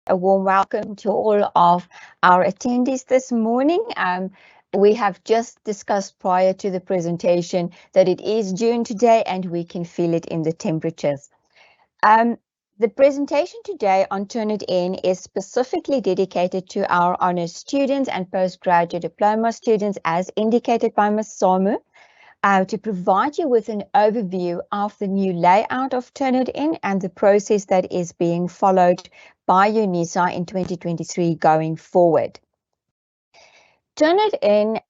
A warm welcome to all of our attendees this morning. We have just discussed prior to the presentation that it is June today and we can feel it in the temperatures. The presentation today on Turnitin is specifically dedicated to our honours students and postgraduate diploma students as indicated by Ms. Samu. To provide you with an overview of the new layout of Turnitin and the process that is being followed by UNISA in 2023 going forward. Turnitin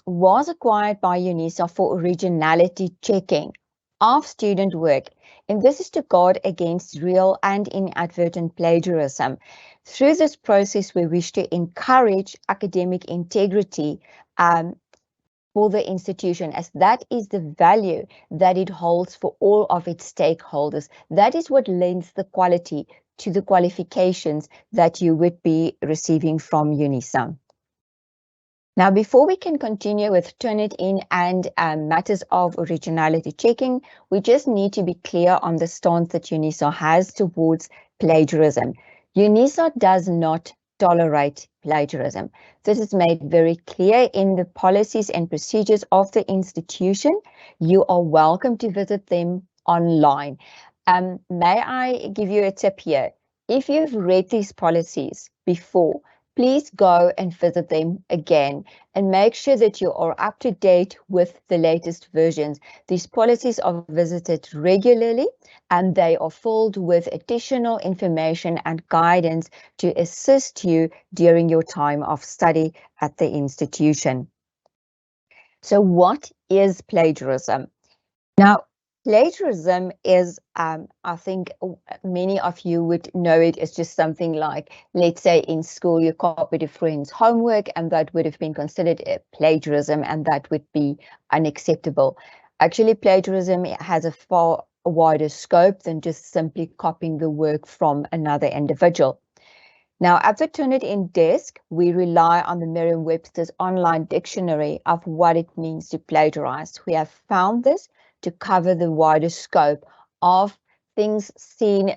was acquired by UNISA for originality checking of student work, and this is to guard against real and inadvertent plagiarism. Through this process, we wish to encourage academic integrity for the institution, as that is the value that it holds for all of its stakeholders. That is what lends the quality to the qualifications that you would be receiving from UNISA. Now, before we can continue with Turnitin and matters of originality checking, we just need to be clear on the stance that UNISA has towards plagiarism. UNISA does not tolerate plagiarism. This is made very clear in the policies and procedures of the institution. You are welcome to visit them online. May I give you a tip here? If you've read these policies before, please go and visit them again and make sure that you are up to date with the latest versions. These policies are visited regularly and they are filled with additional information and guidance to assist you during your time of study at the institution. So what is plagiarism? Now, plagiarism is, I think many of you would know it as just something like, let's say in school you copied a friend's homework and that would have been considered a plagiarism and that would be unacceptable. Actually, plagiarism has a far wider scope than just simply copying the work from another individual. Now, at the Turnitin desk, we rely on the Merriam-Webster's online dictionary of what it means to plagiarize. We have found this to cover the wider scope of things seen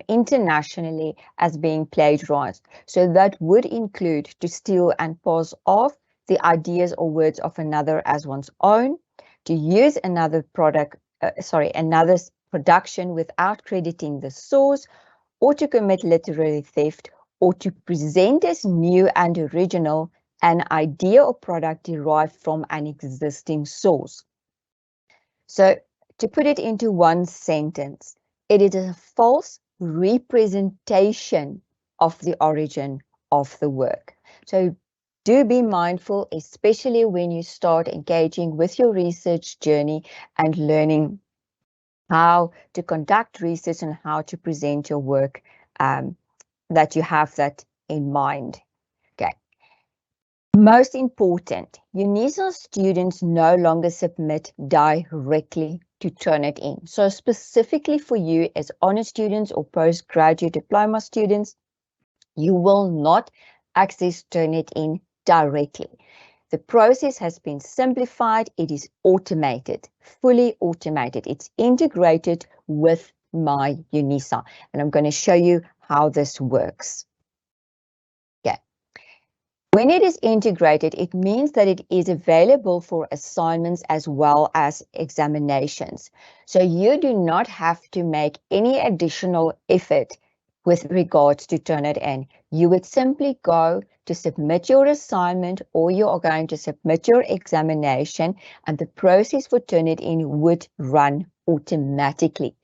internationally as being plagiarized. So that would include to steal and pass off the ideas or words of another as one's own, to use another another's production without crediting the source, or to commit literary theft, or to present as new and original an idea or product derived from an existing source. So to put it into one sentence, it is a false representation of the origin of the work. So do be mindful, especially when you start engaging with your research journey and learning how to conduct research and how to present your work, that you have that in mind. Okay. Most important, UNISA students no longer submit directly to Turnitin. So specifically for you as honours students or postgraduate diploma students, you will not access Turnitin directly. The process has been simplified. It is automated, fully automated. It's integrated with my UNISA, and I'm going to show you how this works. Okay. When it is integrated, it means that it is available for assignments as well as examinations. So you do not have to make any additional effort with regards to Turnitin. You would simply go to submit your assignment, or you are going to submit your examination, and the process for Turnitin would run automatically.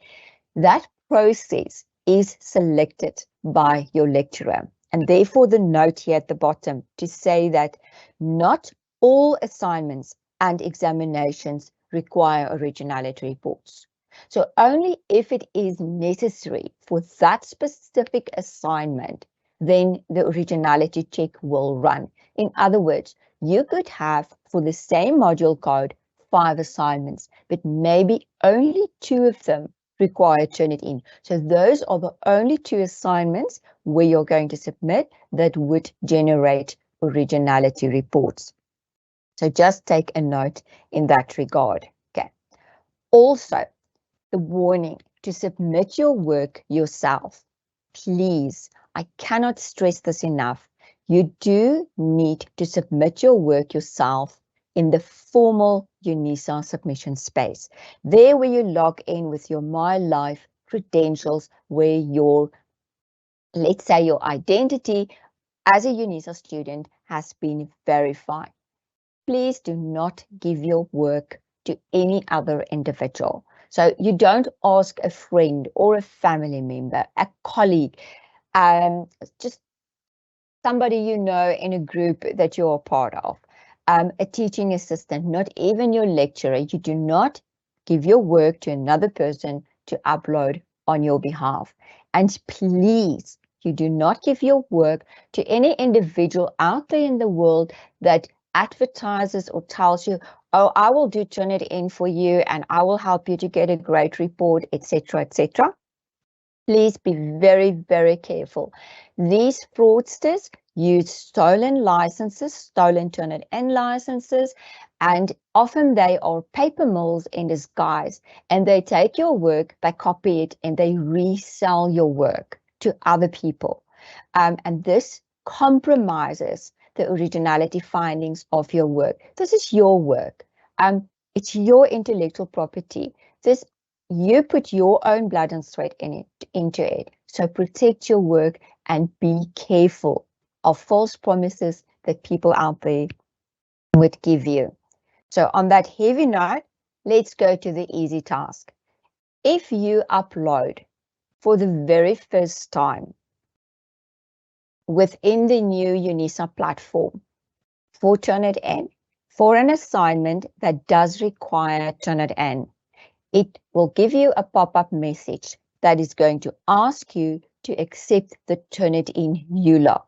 That process is selected by your lecturer. And therefore, the note here at the bottom to say that not all assignments and examinations require originality reports. So only if it is necessary for that specific assignment, then the originality check will run. In other words, you could have, for the same module code, 5 assignments, but maybe only 2 of them require Turnitin. So those are the only 2 assignments where you're going to submit that would generate originality reports. So just take a note in that regard. Okay. Also, the warning to submit your work yourself. Please, I cannot stress this enough. You do need to submit your work yourself in the formal UNISA submission space. There where you log in with your My Life credentials, where your, let's say, your identity as a UNISA student has been verified. Please do not give your work to any other individual. So you don't ask a friend or a family member, a colleague, just somebody you know in a group that you're a part of, a teaching assistant, not even your lecturer. You do not give your work to another person to upload on your behalf. And please, you do not give your work to any individual out there in the world that advertises or tells you, oh, I will do Turnitin for you and I will help you to get a great report, etc., etc. Please be very, very careful. These fraudsters use stolen licenses, stolen Turnitin licenses, and often they are paper mills in disguise. And they take your work, they copy it, and they resell your work to other people. And this compromises the originality findings of your work. This is your work. It's your intellectual property. You put your own blood and sweat into it. So protect your work and be careful of false promises that people out there would give you. So on that heavy note, let's go to the easy task. If you upload for the very first time within the new UNISA platform for Turnitin, for an assignment that does require Turnitin, it will give you a pop-up message that is going to ask you to accept the Turnitin Euler.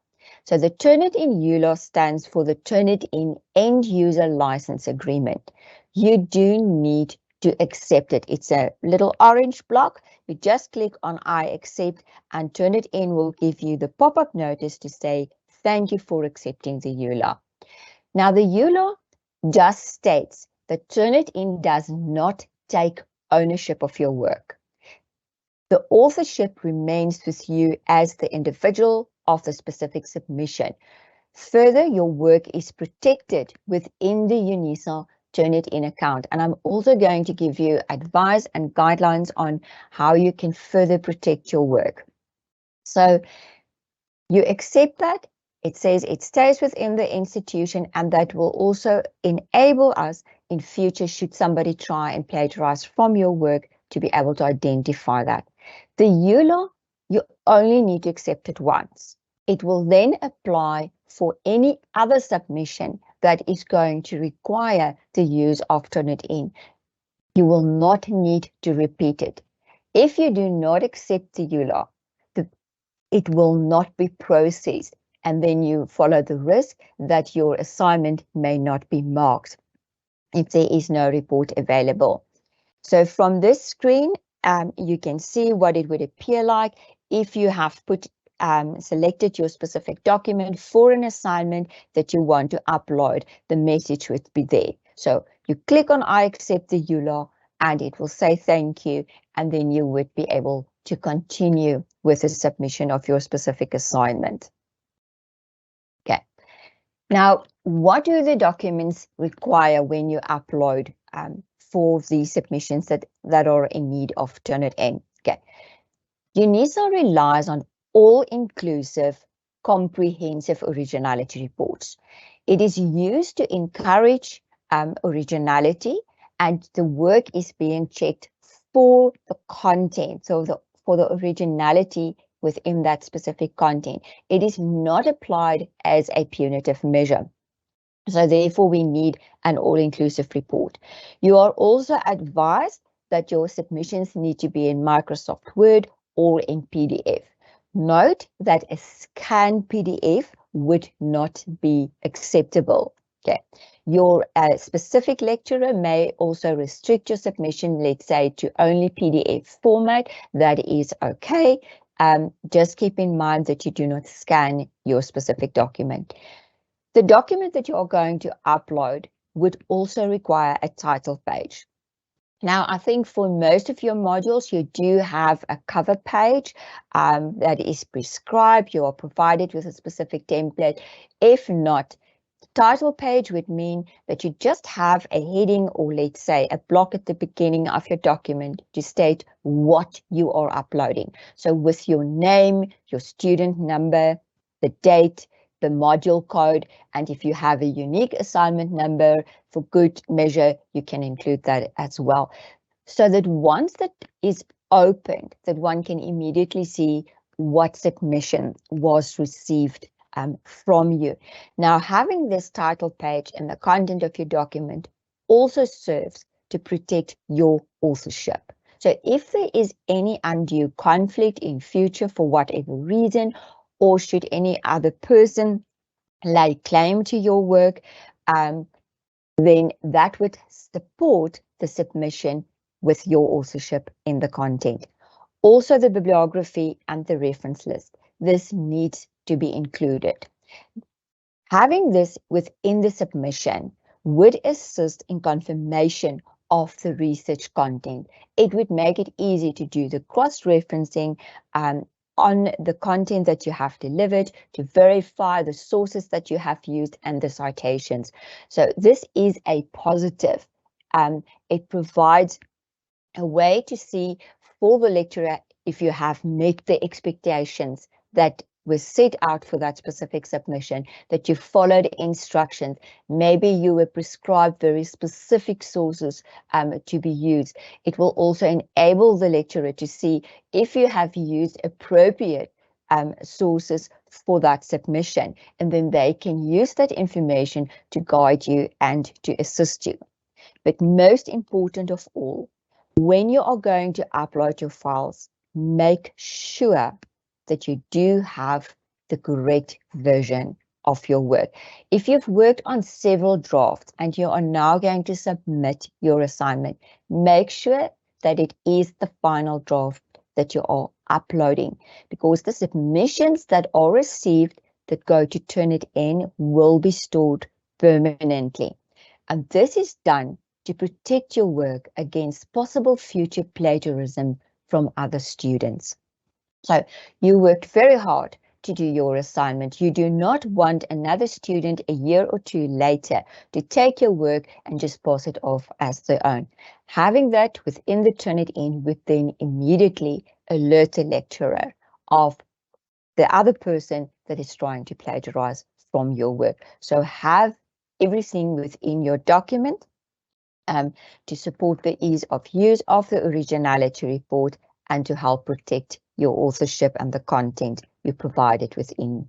So the Turnitin Euler stands for the Turnitin End User License Agreement. You do need to accept it. It's a little orange block. You just click on I accept and Turnitin will give you the pop-up notice to say, thank you for accepting the Euler. Now the Euler just states that Turnitin does not take ownership of your work. The authorship remains with you as the individual of the specific submission. Further, your work is protected within the UNISA Turnitin account. And I'm also going to give you advice and guidelines on how you can further protect your work. So you accept that. It says it stays within the institution, and that will also enable us in future, should somebody try and plagiarize from your work, to be able to identify that. The Euler, you only need to accept it once. It will then apply for any other submission that is going to require the use of Turnitin. You will not need to repeat it. If you do not accept the Euler, it will not be processed, and then you follow the risk that your assignment may not be marked if there is no report available. So from this screen, you can see what it would appear like if you have selected your specific document for an assignment that you want to upload. The message would be there. So you click on I accept the Euler and it will say thank you, and then you would be able to continue with the submission of your specific assignment. Okay. Now, what do the documents require when you upload for the submissions that are in need of Turnitin? Okay. UNISA relies on all-inclusive, comprehensive originality reports. It is used to encourage originality, and the work is being checked for the content, so for the originality within that specific content. It is not applied as a punitive measure. So therefore, we need an all-inclusive report. You are also advised that your submissions need to be in Microsoft Word or in PDF. Note that a scanned PDF would not be acceptable. Okay. Your specific lecturer may also restrict your submission, let's say, to only PDF format. That is okay. Just keep in mind that you do not scan your specific document. The document that you are going to upload would also require a title page. Now, I think for most of your modules, you do have a cover page that is prescribed. You are provided with a specific template. If not, the title page would mean that you just have a heading, or let's say a block at the beginning of your document to state what you are uploading. So with your name, your student number, the date, the module code, and if you have a unique assignment number, for good measure, you can include that as well. So that once that is opened, that one can immediately see what submission was received from you. Now, having this title page and the content of your document also serves to protect your authorship. So if there is any undue conflict in future for whatever reason, or should any other person lay claim to your work, then that would support the submission with your authorship in the content. Also, the bibliography and the reference list. This needs to be included. Having this within the submission would assist in confirmation of the research content. It would make it easy to do the cross-referencing on the content that you have delivered, to verify the sources that you have used and the citations. So this is a positive. It provides a way to see for the lecturer if you have met the expectations that was set out for that specific submission, that you followed instructions. Maybe you were prescribed very specific sources to be used. It will also enable the lecturer to see if you have used appropriate sources for that submission, and then they can use that information to guide you and to assist you. But most important of all, when you are going to upload your files, make sure that you do have the correct version of your work. If you've worked on several drafts and you are now going to submit your assignment, make sure that it is the final draft that you are uploading, because the submissions that are received that go to Turnitin will be stored permanently. And this is done to protect your work against possible future plagiarism from other students. So you worked very hard to do your assignment. You do not want another student a year or two later to take your work and just pass it off as their own. Having that within the Turnitin would then immediately alert the lecturer of the other person that is trying to plagiarize from your work. So have everything within your document to support the ease of use of the Originality Report and to help protect your authorship and the content you provided within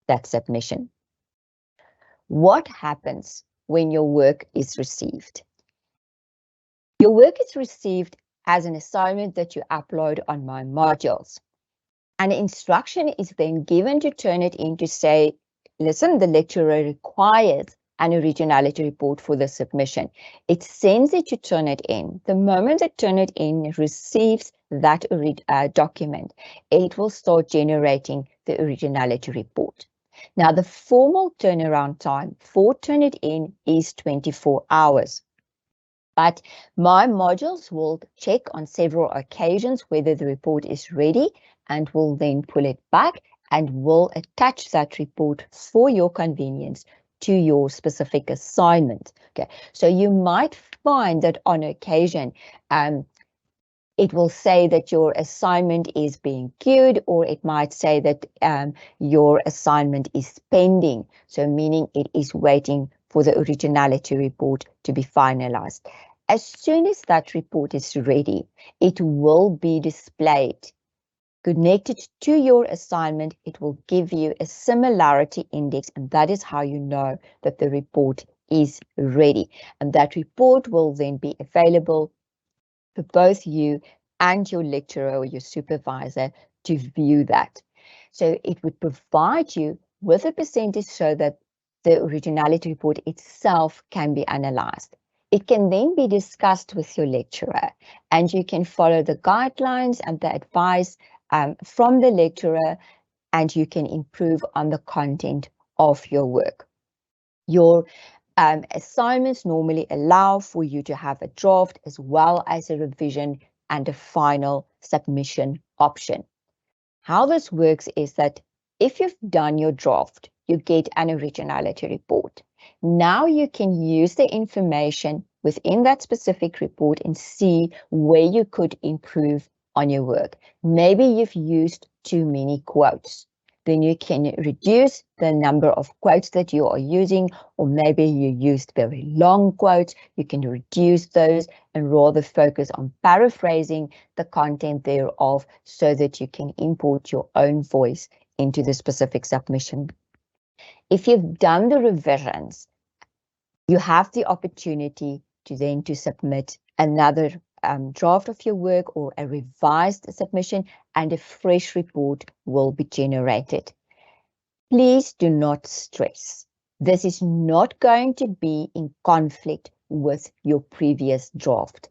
that submission. What happens when your work is received? Your work is received as an assignment that you upload on my modules. An instruction is then given to Turnitin to say, listen, the lecturer requires an Originality Report for the submission. It sends it to Turnitin. The moment that Turnitin receives that document, it will start generating the Originality Report. Now, the formal turnaround time for Turnitin is 24 hours. But my modules will check on several occasions whether the report is ready and will then pull it back and will attach that report for your convenience to your specific assignment. Okay, so you might find that on occasion, it will say that your assignment is being queued, or it might say that your assignment is pending, so meaning it is waiting for the Originality Report to be finalized. As soon as that report is ready, it will be displayed. Connected to your assignment, it will give you a Similarity Index, and that is how you know that the report is ready. And that report will then be available for both you and your lecturer or your supervisor to view that. So it would provide you with a percentage so that the Originality Report itself can be analyzed. It can then be discussed with your lecturer, and you can follow the guidelines and the advice from the lecturer, and you can improve on the content of your work. Your Assignments normally allow for you to have a draft as well as a revision and a final submission option. How this works is that if you've done your draft, you get an originality report. Now you can use the information within that specific report and see where you could improve on your work. Maybe you've used too many quotes. Then you can reduce the number of quotes that you are using, or maybe you used very long quotes. You can reduce those and rather focus on paraphrasing the content thereof so that you can import your own voice into the specific submission. If you've done the revisions, you have the opportunity to then to submit another draft of your work or a revised submission, and a fresh report will be generated. Please do not stress. This is not going to be in conflict with your previous draft.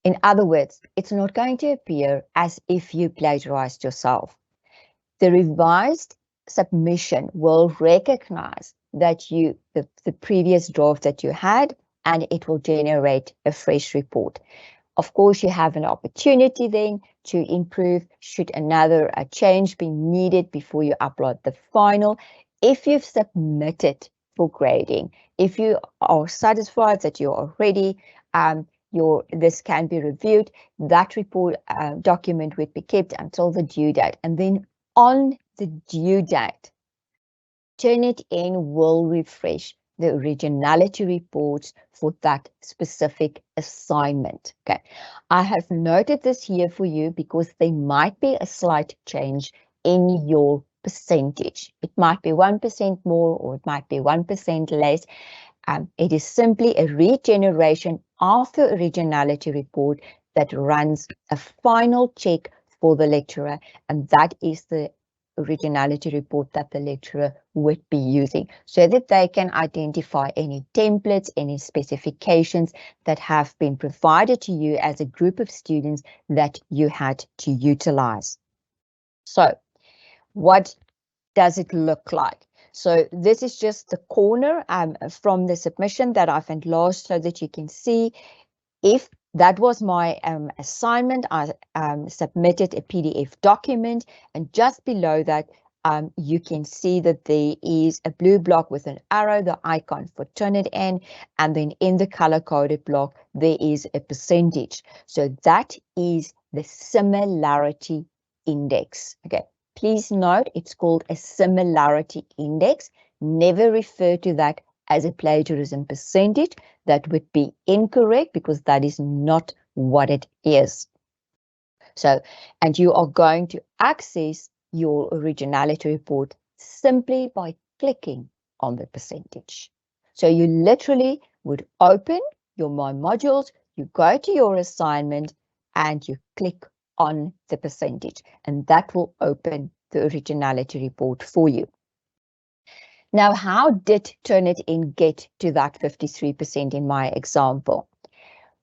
In other words, it's not going to appear as if you plagiarized yourself. The revised submission will recognize that the previous draft that you had, and it will generate a fresh report. Of course, you have an opportunity then to improve should another change be needed before you upload the final. If you've submitted for grading, if you are satisfied that you are ready, this can be reviewed. That report document would be kept until the due date, and then on the due date, Turnitin will refresh the originality reports for that specific assignment. Okay, I have noted this here for you because there might be a slight change in your percentage. It might be 1% more, or it might be 1% less. It is simply a regeneration of the originality report that runs a final check for the lecturer, and that is the originality report that the lecturer would be using, so that they can identify any templates, any specifications that have been provided to you as a group of students that you had to utilize. So what does it look like? So this is just the corner from the submission that I've enlarged so that you can see if that was my assignment. I submitted a PDF document, and just below that, you can see that there is a blue block with an arrow, the icon for Turnitin, and then in the color-coded block, there is a percentage. So that is the Similarity Index. Okay, please note it's called a Similarity Index. Never refer to that as a plagiarism percentage. That would be incorrect because that is not what it is. So, and you are going to access your originality report simply by clicking on the percentage. So you literally would open your My Modules, you go to your assignment, and you click on the percentage, and that will open the originality report for you. Now, how did Turnitin get to that 53% in my example?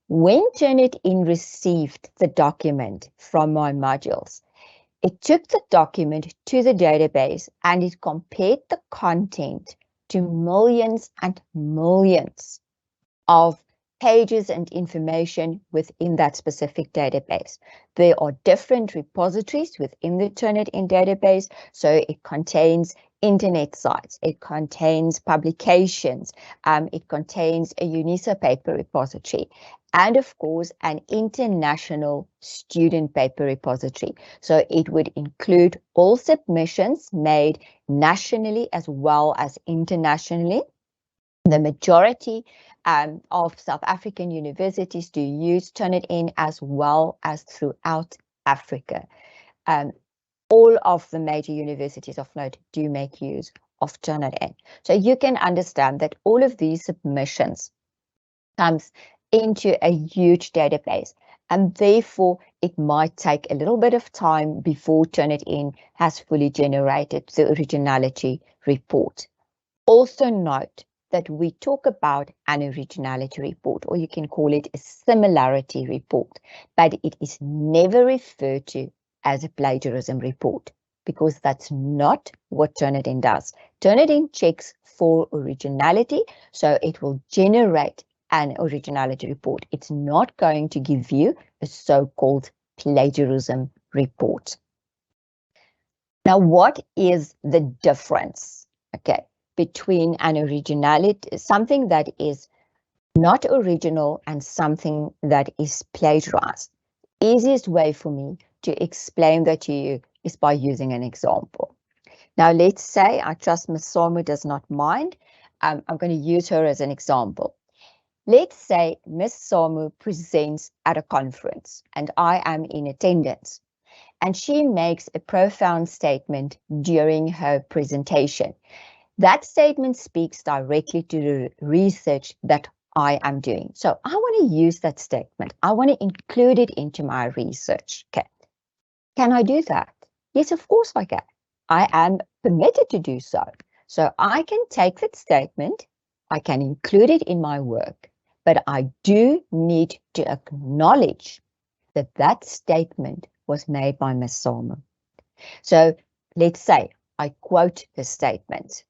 When Turnitin received the document from My Modules, it took the document to the database and it compared the content to millions and millions of pages and information within that specific database. There are different repositories within the Turnitin database, so it contains internet sites, it contains publications, it contains a UNISA paper repository, and of course an international student paper repository. So it would include all submissions made nationally as well as internationally. The majority of South African universities do use Turnitin as well as throughout Africa. All of the major universities of note do make use of Turnitin. So you can understand that all of these submissions comes into a huge database, and therefore it might take a little bit of time before Turnitin has fully generated the originality report. Also note that we talk about an originality report, or you can call it a similarity report, but it is never referred to as a plagiarism report. because that's not what Turnitin does. Turnitin checks for originality, so it will generate an originality report. It's not going to give you a so-called plagiarism report. Now, what is the difference, okay, between an originality, something that is not original and something that is plagiarized? Easiest way for me to explain that to you is by using an example. Now, let's say, I trust Ms. Samu does not mind. I'm going to use her as an example. Let's say Ms. Samu presents at a conference and I am in attendance, and she makes a profound statement during her presentation. That statement speaks directly to the research that I am doing. So I want to use that statement. I want to include it into my research. Okay. Can I do that? Yes, of course I can. I am permitted to do so. So I can take that statement, I can include it in my work, but I do need to acknowledge that that statement was made by Ms. Samu. So let's say I quote the statement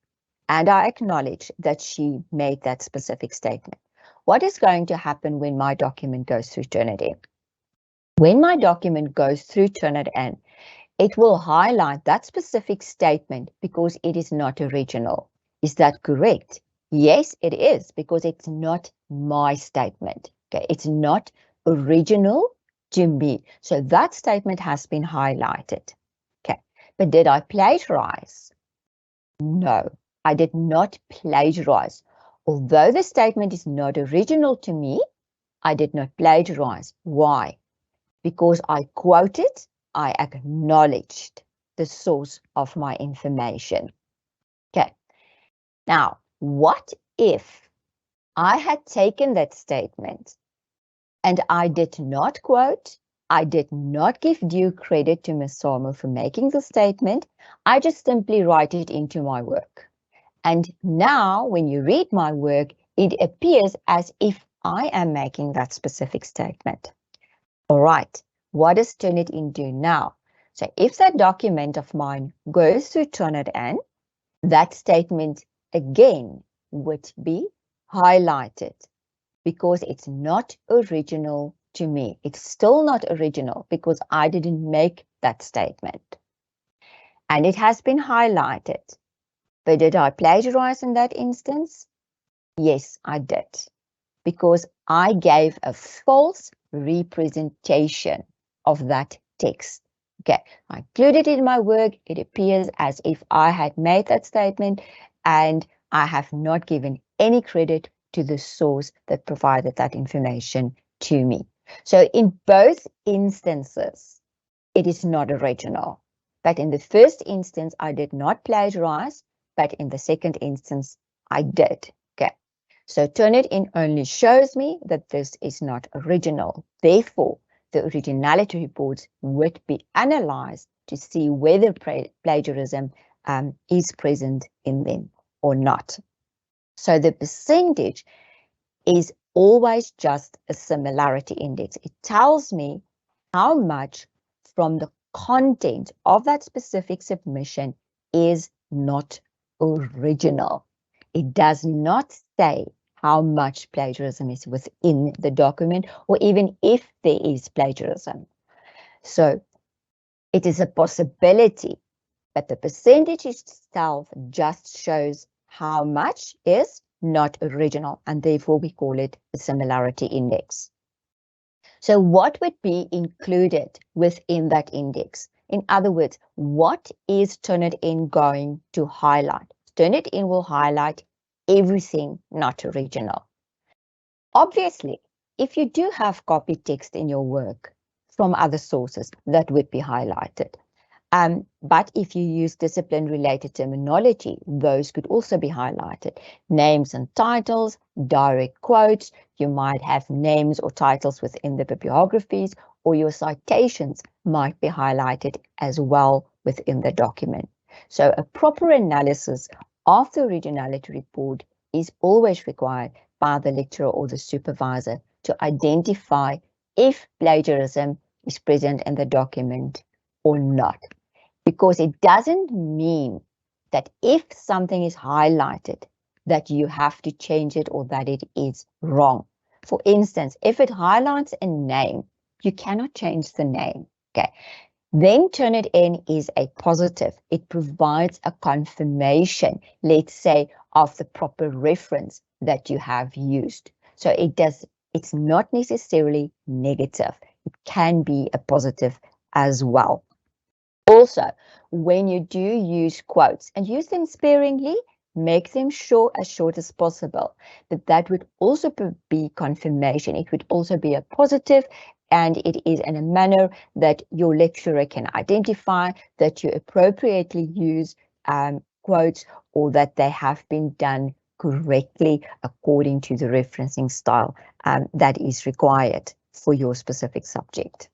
and I acknowledge that she made that specific statement. What is going to happen when my document goes through Turnitin? When my document goes through Turnitin, it will highlight that specific statement because it is not original. Is that correct? Yes, it is, because it's not my statement. Okay, it's not original to me. So that statement has been highlighted. Okay, but did I plagiarize? No, I did not plagiarize. Although the statement is not original to me, I did not plagiarize. Why? Because I quoted, I acknowledged the source of my information. Okay. Now, what if I had taken that statement and I did not quote, I did not give due credit to Ms. Samu for making the statement, I just simply write it into my work. And now when you read my work, it appears as if I am making that specific statement. All right, what does Turnitin do now? So if that document of mine goes through Turnitin, that statement again would be highlighted because it's not original to me. It's still not original because I didn't make that statement. And it has been highlighted. But did I plagiarize in that instance? Yes, I did. Because I gave a false representation of that text. Okay, I included it in my work. It appears as if I had made that statement and I have not given any credit to the source that provided that information to me. So in both instances, it is not original. But in the first instance, I did not plagiarize, but in the second instance, I did. Okay. So Turnitin only shows me that this is not original. Therefore, the originality reports would be analyzed to see whether plagiarism is present in them or not. So the percentage is always just a similarity index. It tells me how much from the content of that specific submission is not original. It does not say how much plagiarism is within the document or even if there is plagiarism. So it is a possibility, but the percentage itself just shows how much is not original, and therefore we call it a similarity index. So what would be included within that index? In other words, what is Turnitin going to highlight? Turnitin will highlight everything not original. Obviously, if you do have copied text in your work from other sources, that would be highlighted. But if you use discipline-related terminology, those could also be highlighted. Names and titles, direct quotes, you might have names or titles within the bibliographies, or your citations might be highlighted as well within the document. So a proper analysis of the originality report is always required by the lecturer or the supervisor to identify if plagiarism is present in the document or not. because it doesn't mean that if something is highlighted, that you have to change it or that it is wrong. For instance, if it highlights a name, you cannot change the name. Okay. Then Turnitin is a positive. It provides a confirmation, let's say, of the proper reference that you have used. So it's not necessarily negative. It can be a positive as well. Also, when you do use quotes and use them sparingly, make them as short as possible. But that would also be confirmation. It would also be a positive, and it is in a manner that your lecturer can identify that you appropriately use quotes, or that they have been done correctly according to the referencing style that is required for your specific subject.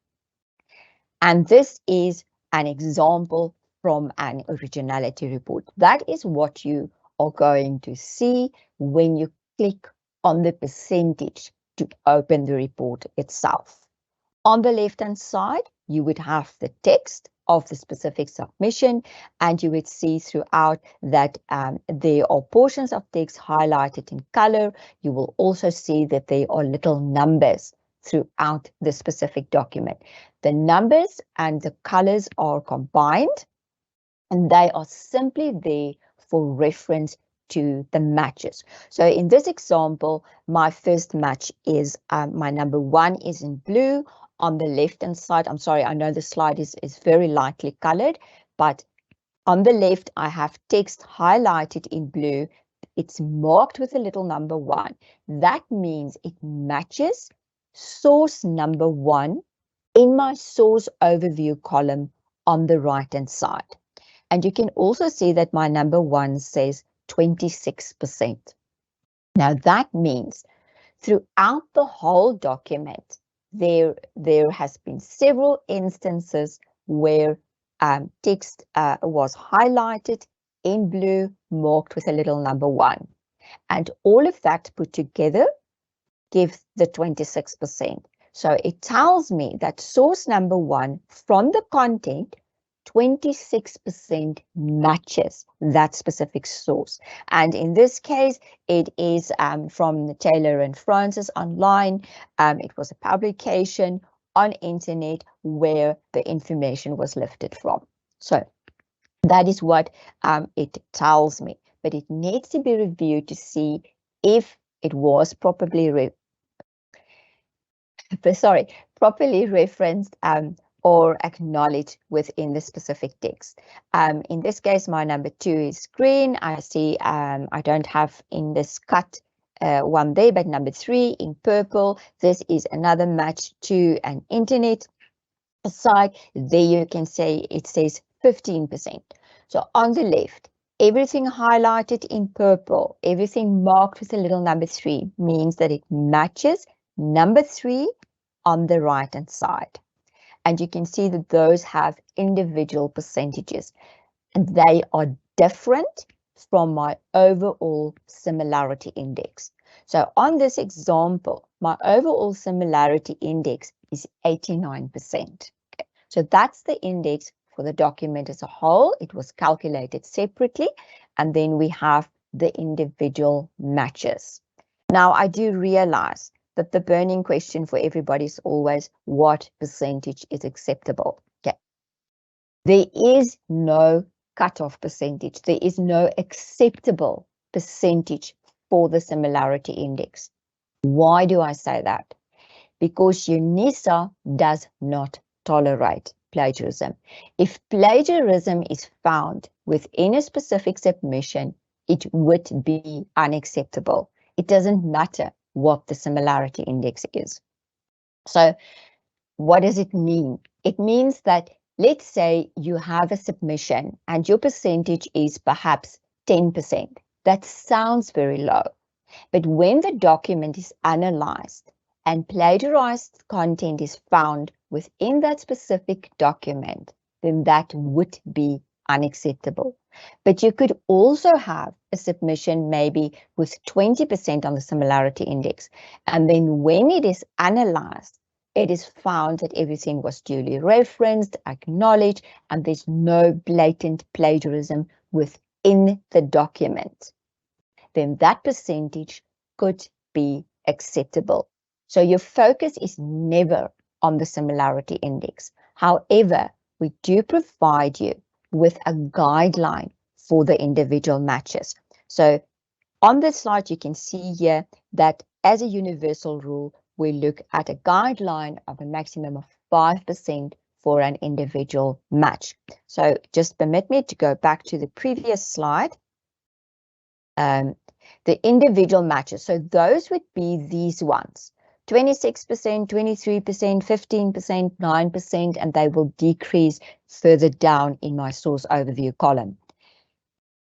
And this is an example from an originality report. That is what you are going to see when you click on the percentage to open the report itself. On the left-hand side, you would have the text of the specific submission, and you would see throughout that there are portions of text highlighted in color. You will also see that there are little numbers throughout the specific document. The numbers and the colors are combined, and they are simply there for reference to the matches. So in this example, my first match is my number 1 is in blue. On the left-hand side, I'm sorry, I know the slide is very lightly colored, but on the left, I have text highlighted in blue. It's marked with a little number 1. That means it matches source number 1 in my source overview column on the right-hand side. And you can also see that my number 1 says 26%. Now that means throughout the whole document, there has been several instances where text was highlighted in blue, marked with a little number 1. And all of that put together gives the 26%. So it tells me that source number 1 from the content, 26% matches that specific source. And in this case, it is from Taylor and Francis online. It was a publication on internet where the information was lifted from. So that is what it tells me. But it needs to be reviewed to see if it was properly referenced or acknowledged within the specific text. In this case, my number 2 is green. I see I don't have in this cut one there, but number 3 in purple. This is another match to an internet site. There you can say it says 15%. So on the left, everything highlighted in purple, everything marked with a little number 3 means that it matches number 3 on the right-hand side. And you can see that those have individual percentages, and they are different from my overall similarity index. So on this example, my overall similarity index is 89%. Okay. So that's the index for the document as a whole. It was calculated separately, and then we have the individual matches. Now, I do realize that the burning question for everybody is always what percentage is acceptable. Okay. There is no cutoff percentage. There is no acceptable percentage for the similarity index. Why do I say that? Because UNISA does not tolerate plagiarism. If plagiarism is found within a specific submission, it would be unacceptable. It doesn't matter what the similarity index is. So what does it mean? It means that, let's say you have a submission and your percentage is perhaps 10%. That sounds very low. But when the document is analyzed and plagiarized content is found within that specific document, then that would be unacceptable. But you could also have a submission maybe with 20% on the similarity index. And then when it is analyzed, it is found that everything was duly referenced, acknowledged, and there's no blatant plagiarism within the document, then that percentage could be acceptable. So your focus is never on the similarity index. However, we do provide you with a guideline for the individual matches. So on this slide, you can see here that as a universal rule, we look at a guideline of a maximum of 5% for an individual match. So just permit me to go back to the previous slide. The individual matches, so those would be these ones, 26%, 23%, 15%, 9%, and they will decrease further down in my source overview column.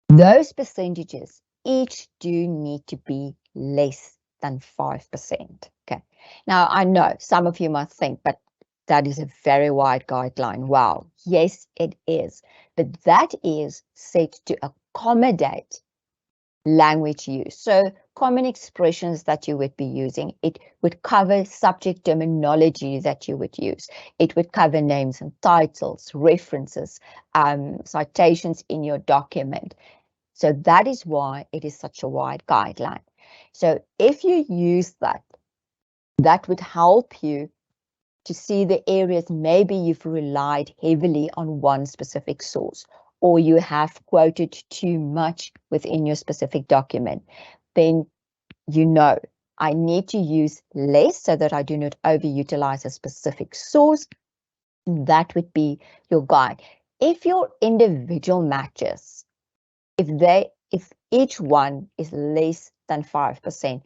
Those percentages each do need to be less than 5%. Okay. Now, I know some of you might think, but that is a very wide guideline. Wow. Yes, it is. But that is set to accommodate language use. So common expressions that you would be using. It would cover subject terminology that you would use. It would cover names and titles, references, citations in your document. So that is why it is such a wide guideline. So if you use that, that would help you to see the areas maybe you've relied heavily on one specific source, or you have quoted too much within your specific document. Then you know I need to use less so that I do not overutilize a specific source. That would be your guide. If your individual matches, if each one is less than 5%,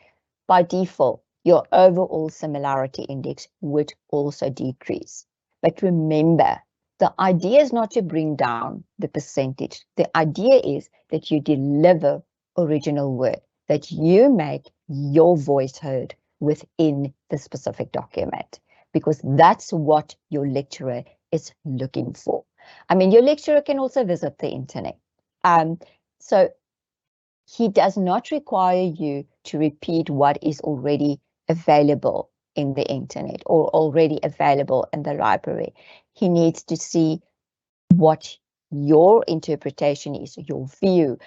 by default, your overall similarity index would also decrease. But remember, the idea is not to bring down the percentage. The idea is that you deliver original work, that you make your voice heard within the specific document, because that's what your lecturer is looking for. I mean, your lecturer can also visit the internet. So he does not require you to repeat what is already available in the internet or already available in the library. He needs to see what your interpretation is, your view,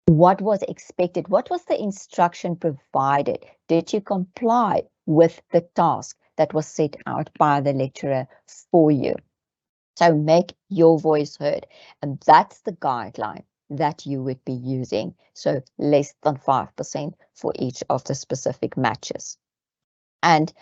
what was expected, what was the instruction provided, did you comply with the task that was set out by the lecturer for you. So make your voice heard, and that's the guideline that you would be using. So less than 5% for each of the specific matches. And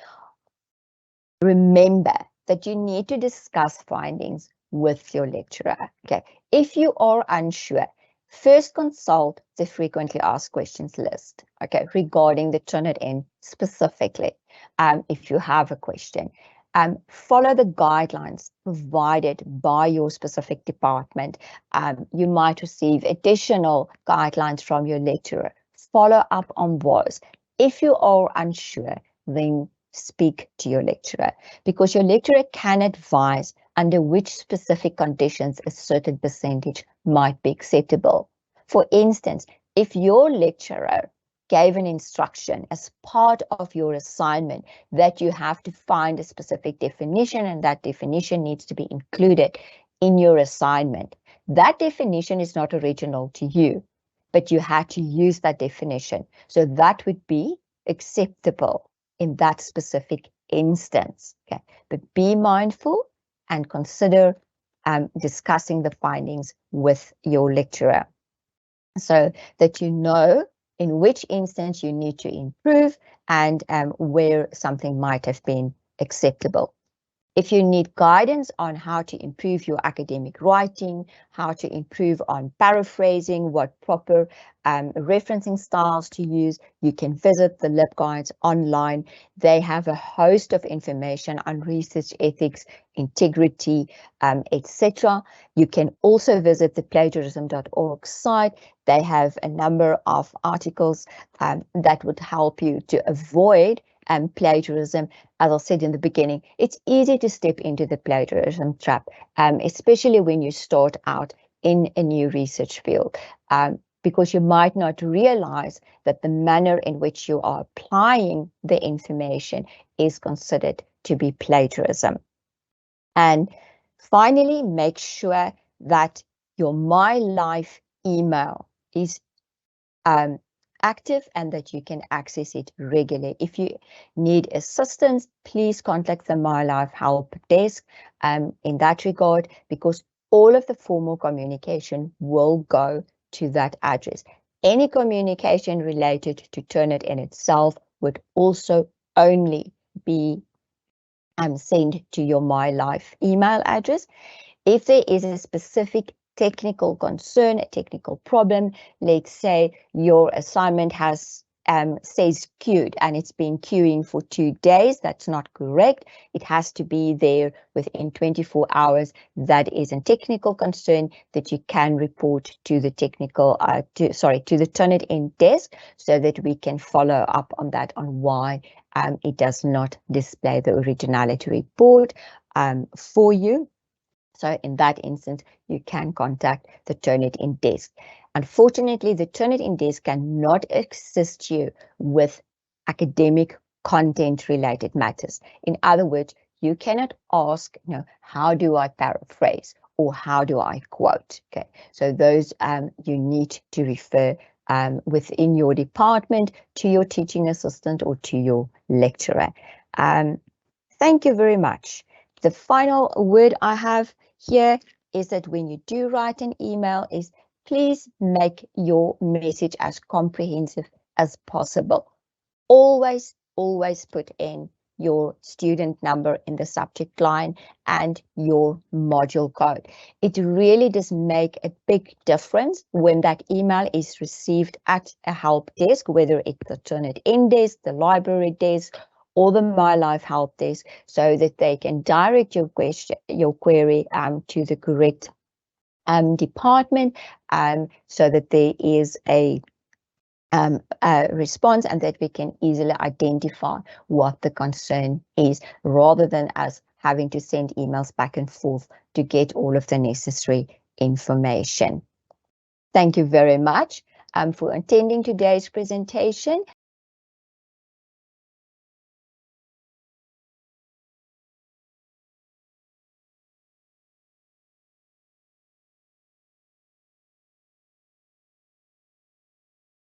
remember that you need to discuss findings with your lecturer. Okay. If you are unsure, first consult the frequently asked questions list, okay, regarding the Turnitin specifically. If you have a question, follow the guidelines provided by your specific department. You might receive additional guidelines from your lecturer. Follow up on those. If you are unsure, then speak to your lecturer, because your lecturer can advise under which specific conditions a certain percentage might be acceptable. For instance, if your lecturer gave an instruction as part of your assignment that you have to find a specific definition, and that definition needs to be included in your assignment, that definition is not original to you, but you had to use that definition. So that would be acceptable in that specific instance. Okay, but be mindful and consider discussing the findings with your lecturer so that you know in which instance you need to improve and where something might have been acceptable. If you need guidance on how to improve your academic writing, how to improve on paraphrasing, what proper referencing styles to use, you can visit the LibGuides online. They have a host of information on research ethics, integrity, etc. You can also visit the plagiarism.org site. They have a number of articles that would help you to avoid plagiarism. As I said in the beginning, it's easy to step into the plagiarism trap, especially when you start out in a new research field. because you might not realize that the manner in which you are applying the information is considered to be plagiarism. And finally, make sure that your My Life email is active and that you can access it regularly. If you need assistance, please contact the My Life Help Desk in that regard, because all of the formal communication will go to that address. Any communication related to Turnitin itself would also only be sent to your My Life email address. If there is a specific technical concern, a technical problem, let's say your assignment says queued and it's been queuing for 2 days, that's not correct. It has to be there within 24 hours. That is a technical concern that you can report to the technical, to the Turnitin desk, so that we can follow up on that, on why it does not display the Originality Report for you. So in that instance, you can contact the Turnitin desk. Unfortunately, the Turnitin desk cannot assist you with academic content related matters. In other words, you cannot ask, how do I paraphrase or how do I quote? Okay, so those you need to refer within your department to your teaching assistant or to your lecturer. Thank you very much. The final word I have here is that when you do write an email, is please make your message as comprehensive as possible. Always put in your student number in the subject line and your module code. It really does make a big difference when that email is received at a help desk, whether it's the Turnitin desk, the library desk, or the My Life Help Desk, so that they can direct your query to the correct department, so that there is a response and that we can easily identify what the concern is, rather than us having to send emails back and forth to get all of the necessary information. Thank you very much for attending today's presentation.